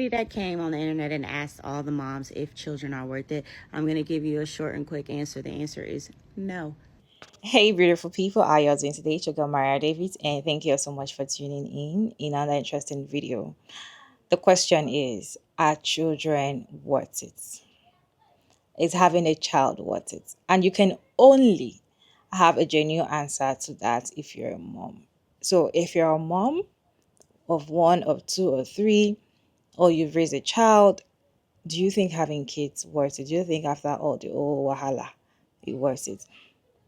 That came on the internet and asked all the moms if children are worth it. I'm going to give you a short and quick answer. The answer is no. Hey, beautiful people, how are you all doing today? It's your girl Maria David, and thank you so much for tuning in another interesting video. The question is, are children worth it? Is having a child worth it? And you can only have a genuine answer to that if you're a mom. So if you're a mom of one, of two, or three, or you've raised a child, do you think having kids worth it? Do you think after all the wahala, it worth it?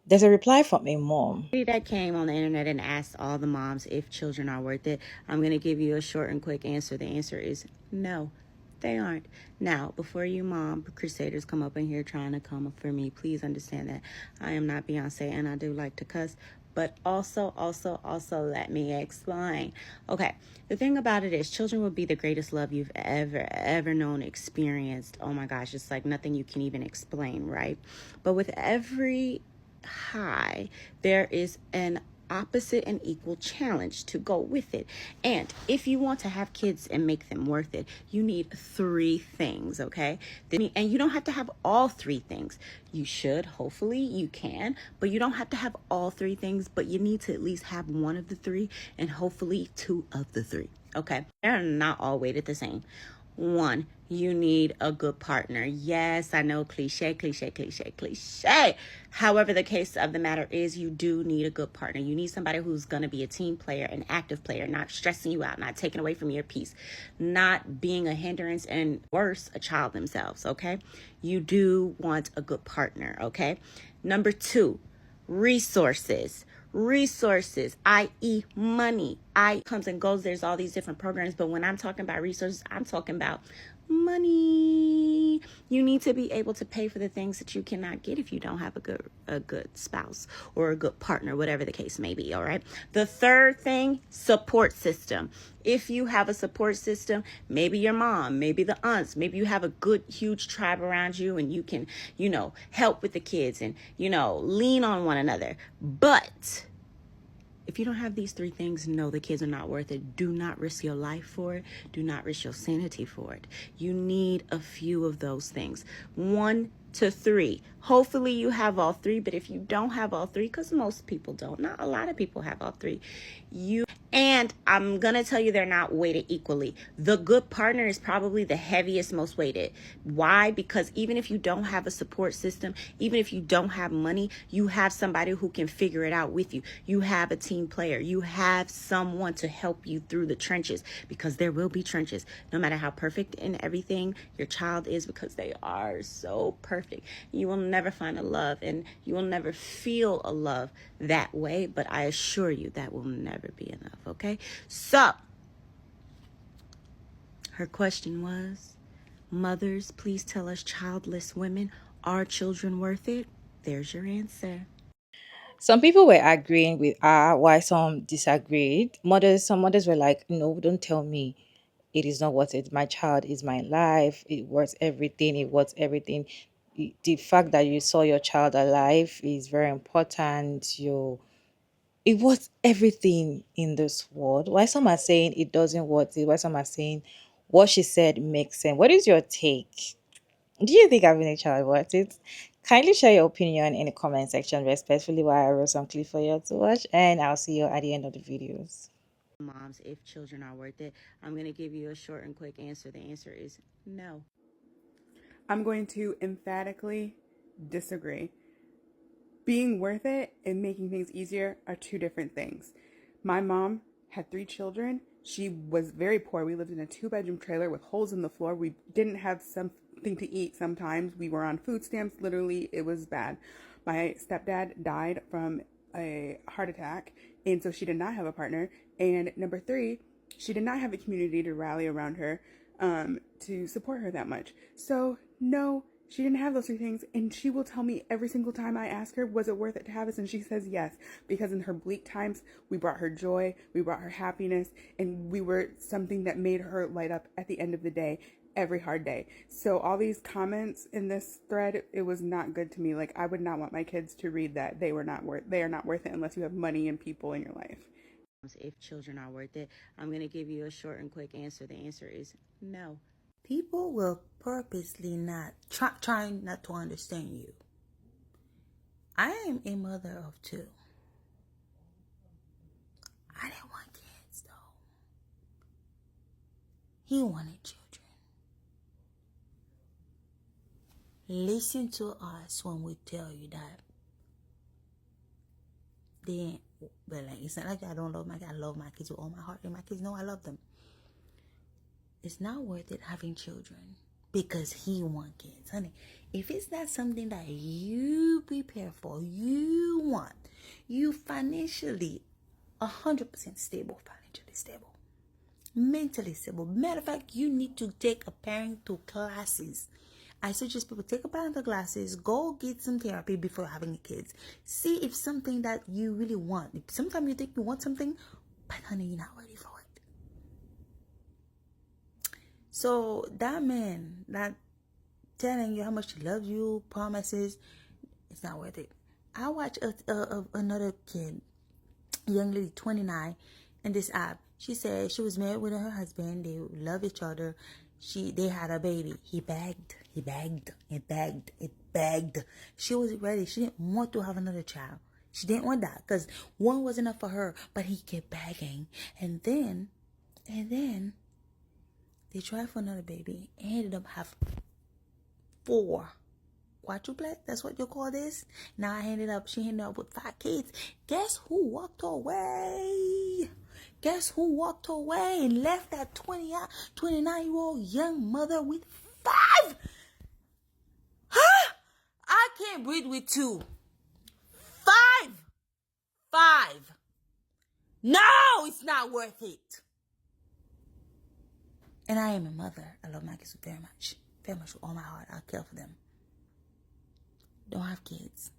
There's a reply from a mom. That came on the internet and asked all the moms if children are worth it. I'm going to give you a short and quick answer. The answer is no. They aren't. Now, before you mom crusaders come up in here trying to come up for me, please understand that I am not Beyonce and I do like to cuss. But also, let me explain. Okay, the thing about it is children will be the greatest love you've ever known, experienced. Oh my gosh, it's like nothing you can even explain, right? But with every high, there is an opposite and equal challenge to go with it. And if you want to have kids and make them worth it, you need three things, okay? And you don't have to have all three things. You should, hopefully you can, but you don't have to have all three things, but you need to at least have one of the three and hopefully two of the three, okay? They're not all weighted the same. One, you need a good partner. Yes, I know, cliche. However, the case of the matter is you do need a good partner. You need somebody who's going to be a team player, an active player, not stressing you out, not taking away from your peace, not being a hindrance, and worse, a child themselves, okay? You do want a good partner, okay? Number two, resources, i.e. money. I comes and goes. There's all these different programs, but when I'm talking about resources, I'm talking about money. You need to be able to pay for the things that you cannot get if you don't have a good spouse or a good partner, whatever the case may be. All right. The third thing, support system. If you have a support system, maybe your mom, maybe the aunts, maybe you have a good huge tribe around you and you can, help with the kids and, lean on one another. But if you don't have these three things, no, the kids are not worth it. Do not risk your life for it. Do not risk your sanity for it. You need a few of those things. 1 to 3. Hopefully you have all three, but if you don't have all three, because most people don't, not a lot of people have all three, and I'm going to tell you they're not weighted equally. The good partner is probably the heaviest, most weighted. Why? Because even if you don't have a support system, even if you don't have money, you have somebody who can figure it out with you. You have a team player. You have someone to help you through the trenches, because there will be trenches. No matter how perfect in everything your child is, because they are so perfect, you will never find a love and you will never feel a love that way. But I assure you that will never be enough. Okay, so her question was, mothers, please tell us, childless women, are children worth it? There's your answer. Some people were agreeing with her, while some disagreed. Some mothers were like, "No, don't tell me it is not worth it. My child is my life. It worth everything. It worth everything. The fact that you saw your child alive is very important. It worth everything in this world." Why some are saying it doesn't worth it? Why some are saying what she said makes sense? What is your take? Do you think having a child worth it? Kindly share your opinion in the comment section respectfully while I wrote some clip for you to watch, and I'll see you at the end of the videos. Moms, if children are worth it, I'm going to give you a short and quick answer. The answer is no. I'm going to emphatically disagree. Being worth it and making things easier are two different things. My mom had 3 children. She was very poor. We lived in a 2-bedroom trailer with holes in the floor. We didn't have something to eat sometimes. We were on food stamps. Literally, it was bad. My stepdad died from a heart attack, and so she did not have a partner. And number 3, she did not have a community to rally around her to support her that much. So, no, she didn't have those 3 things, and she will tell me every single time I ask her, was it worth it to have us? And she says yes, because in her bleak times, we brought her joy, we brought her happiness, and we were something that made her light up at the end of the day, every hard day. So all these comments in this thread, it was not good to me. Like, I would not want my kids to read that they are not worth it unless you have money and people in your life. if children are worth it. I'm going to give you a short and quick answer. The answer is no. People will purposely not trying not to understand you. I am a mother of two. I didn't want kids though. He wanted children. Listen to us when we tell you that they ain't, well, like, it's not like I don't love my kids. I love my kids with all my heart, and my kids know I love them. It's not worth it having children because he wants kids, honey. If it's not something that you prepare for, you want, you financially 100% stable, financially stable, mentally stable. Matter of fact, you need to take a parenting classes. I suggest people take a parental classes, go get some therapy before having kids. See if something that you really want. Sometimes you think you want something, but honey, you're not ready for it. So that man, that telling you how much he loves you, promises, it's not worth it. I watched another kid, young lady, 29, in this app. She said she was married with her husband. They love each other. They had a baby. He begged. She was ready. She didn't want to have another child. She didn't want that because one was enough for her. But he kept begging, and then they tried for another baby and ended up having 4 quadruplets. That's what you call this. Now she ended up with 5 kids. Guess who walked away? Guess who walked away and left that 29-year-old young mother with 5? Huh? I can't breathe with 2. 5. No, it's not worth it. And I am a mother. I love my kids very much with all my heart. I'll care for them. Don't have kids.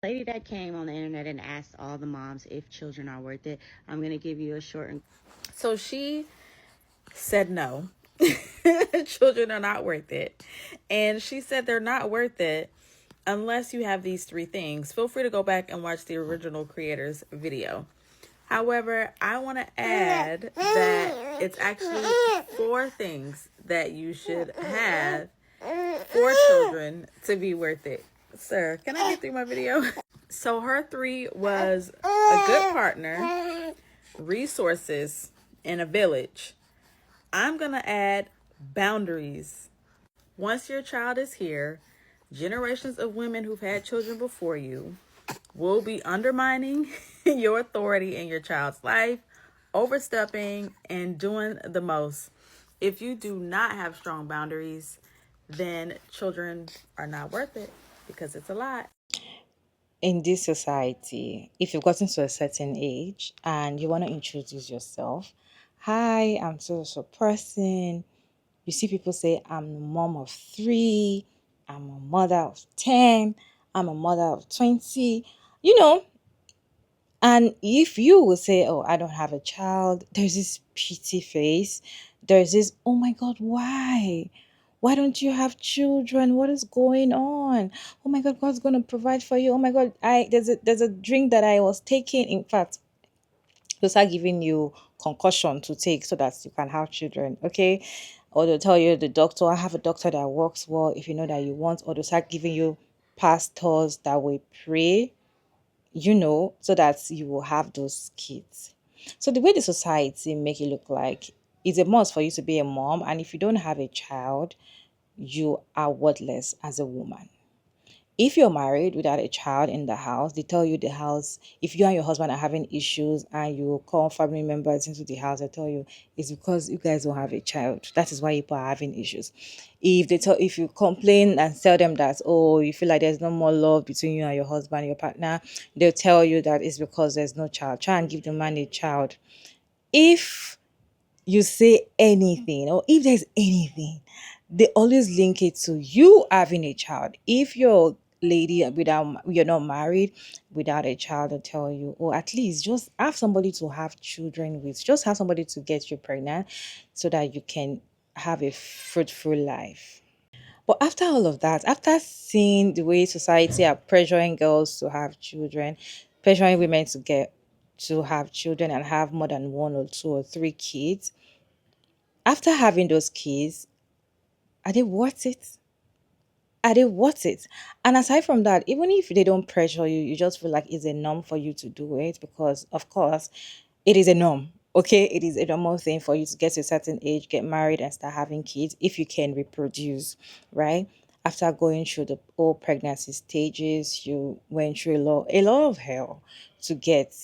Lady that came on the internet and asked all the moms if children are worth it. I'm going to give you a short and So she said no. Children are not worth it. And she said they're not worth it unless you have these 3 things. Feel free to go back and watch the original creator's video. However, I want to add that it's actually 4 things that you should have for children to be worth it. Sir, can I get through my video? So her 3 was a good partner, resources, and a village. I'm going to add boundaries. Once your child is here, generations of women who've had children before you will be undermining your authority in your child's life, overstepping, and doing the most. If you do not have strong boundaries, then children are not worth it because it's a lot. In this society, if you've gotten to a certain age and you want to introduce yourself, hi, I'm so person. You see people say, I'm a mom of 3, I'm a mother of 10, I'm a mother of 20, you know. And if you will say, oh, I don't have a child, there's this pity face. There's this, oh my God, why? Why don't you have children? What is going on? Oh my God, God's gonna provide for you. Oh my God, there's a drink that I was taking. In fact, they'll start giving you concussion to take so that you can have children. Okay. Or they'll tell you the doctor, I have a doctor that works well if you know that you want, or they'll start giving you pastors that will pray, so that you will have those kids. So the way the society make it look like it's a must for you to be a mom, and if you don't have a child, you are worthless as a woman. If you're married without a child in the house, they tell you the house, if you and your husband are having issues and you call family members into the house, they tell you it's because you guys don't have a child. That is why people are having issues. If you complain and tell them that, oh, you feel like there's no more love between you and your husband, your partner, they'll tell you that it's because there's no child. Try and give the man a child. If you say anything, or if there's anything, they always link it to you having a child. If you're you're not married without a child, they'll tell you, or at least just have somebody to have children with, just have somebody to get you pregnant so that you can have a fruitful life. But after all of that, after seeing the way society are pressuring girls to have children, pressuring women to get to have children and have more than one or two or three kids, after having those kids, are they worth it? Are they worth it? And aside from that, even if they don't pressure you, you just feel like it's a norm for you to do it because, of course, it is a norm. Okay, it is a normal thing for you to get to a certain age, get married, and start having kids if you can reproduce, right? After going through the whole pregnancy stages, you went through a lot of hell to get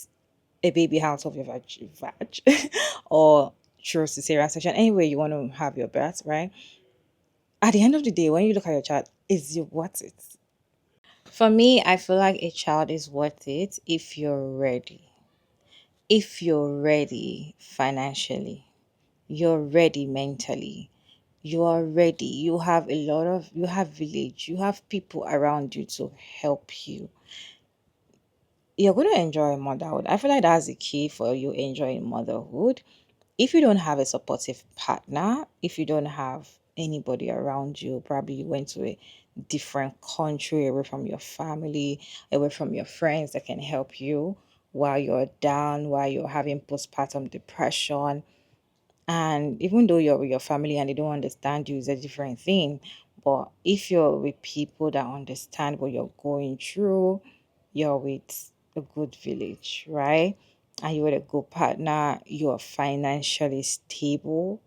a baby out of your vag or through cesarean section. Anyway, you want to have your birth, right? At the end of the day, when you look at your child, is it worth it? For me, I feel like a child is worth it if you're ready. If you're ready financially, you're ready mentally, you are ready. You have village, you have people around you to help you. You're going to enjoy motherhood. I feel like that's the key for you enjoying motherhood. If you don't have a supportive partner, if you don't have anybody around you, probably you went to a different country away from your family, away from your friends that can help you while you're down, while you're having postpartum depression. And even though you're with your family and they don't understand you, it's a different thing. But if you're with people that understand what you're going through, you're with a good village, right? And you're with a good partner, you're financially stable,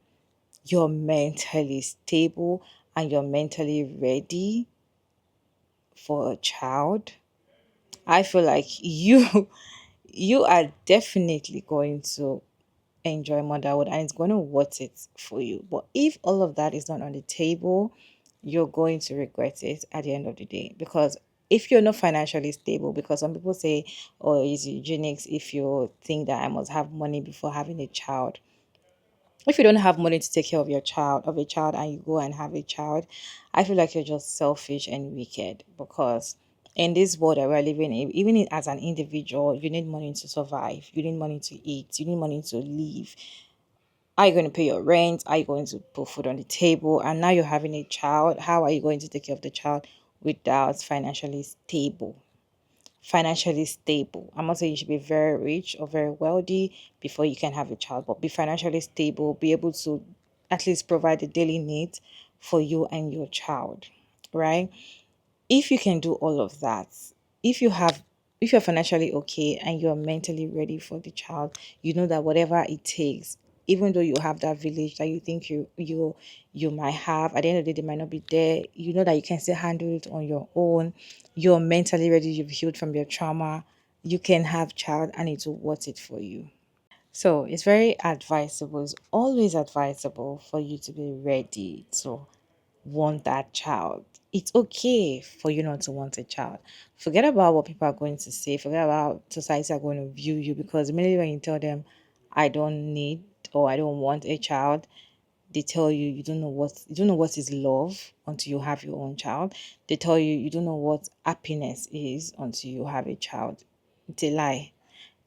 you're mentally stable, and you're mentally ready for a child. I feel like you you are definitely going to enjoy motherhood and it's going to worth it for you. But if all of that is not on the table, you're going to regret it at the end of the day. Because if you're not financially stable, because some people say, oh, it's eugenics if you think that I must have money before having a child. If you don't have money to take care of a child, and you go and have a child, I feel like you're just selfish and wicked because in this world that we're living in, even as an individual, you need money to survive, you need money to eat, you need money to live. Are you going to pay your rent? Are you going to put food on the table? And now you're having a child. How are you going to take care of the child without financially stable? Financially stable. I'm not saying you should be very rich or very wealthy before you can have a child, but be financially stable, be able to at least provide the daily needs for you and your child, right? If you can do all of that, if you have if you're financially okay and you're mentally ready for the child, you know that whatever it takes, even though you have that village that you think you might have, at the end of the day they might not be there, you know that you can still handle it on your own. You're mentally ready, you've healed from your trauma, you can have child and it's worth it for you. So it's very advisable, it's always advisable for you to be ready to want that child. It's okay for you not to want a child. Forget about what people are going to say. Forget about society are going to view you because immediately when you tell them, I don't need or I don't want a child, they tell you you don't know what is love until you have your own child. They tell you you don't know what happiness is until you have a child. It's a lie.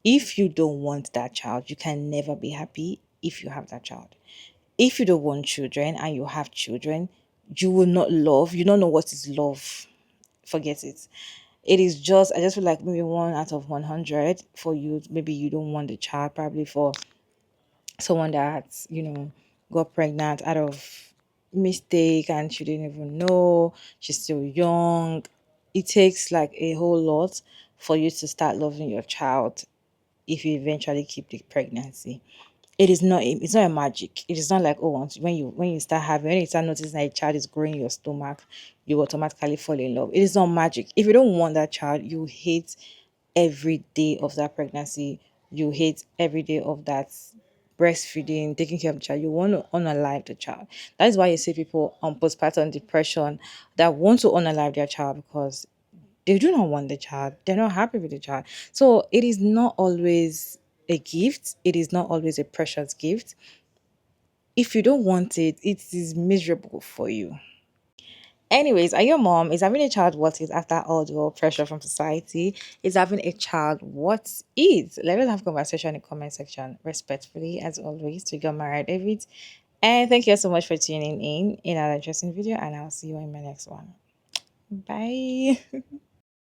If you don't want that child, you can never be happy if you have that child. If you don't want children and you have children, you will not love. You don't know what is love. Forget it. It is just, I just feel like maybe 1 out of 100 for you. Maybe you don't want the child, probably for someone that, got pregnant out of mistake and she didn't even know. She's still young. It takes like a whole lot for you to start loving your child if you eventually keep the pregnancy. It's not a magic. It is not like, oh, when you start noticing that a child is growing in your stomach, you automatically fall in love. It is not magic. If you don't want that child, you hate every day of that pregnancy. You hate every day of that breastfeeding, taking care of the child. You want to unalive the child. That is why you see people on postpartum depression that want to unalive their child because they do not want the child. They're not happy with the child. So it is not always a gift. It is not always a precious gift. If you don't want it, it is miserable for you. Anyways, are your mom? Is having a child what is after all the pressure from society? Is having a child what is? Let us have conversation in the comment section respectfully as always to get married David. And thank you so much for tuning in another interesting video and I'll see you in my next one. Bye.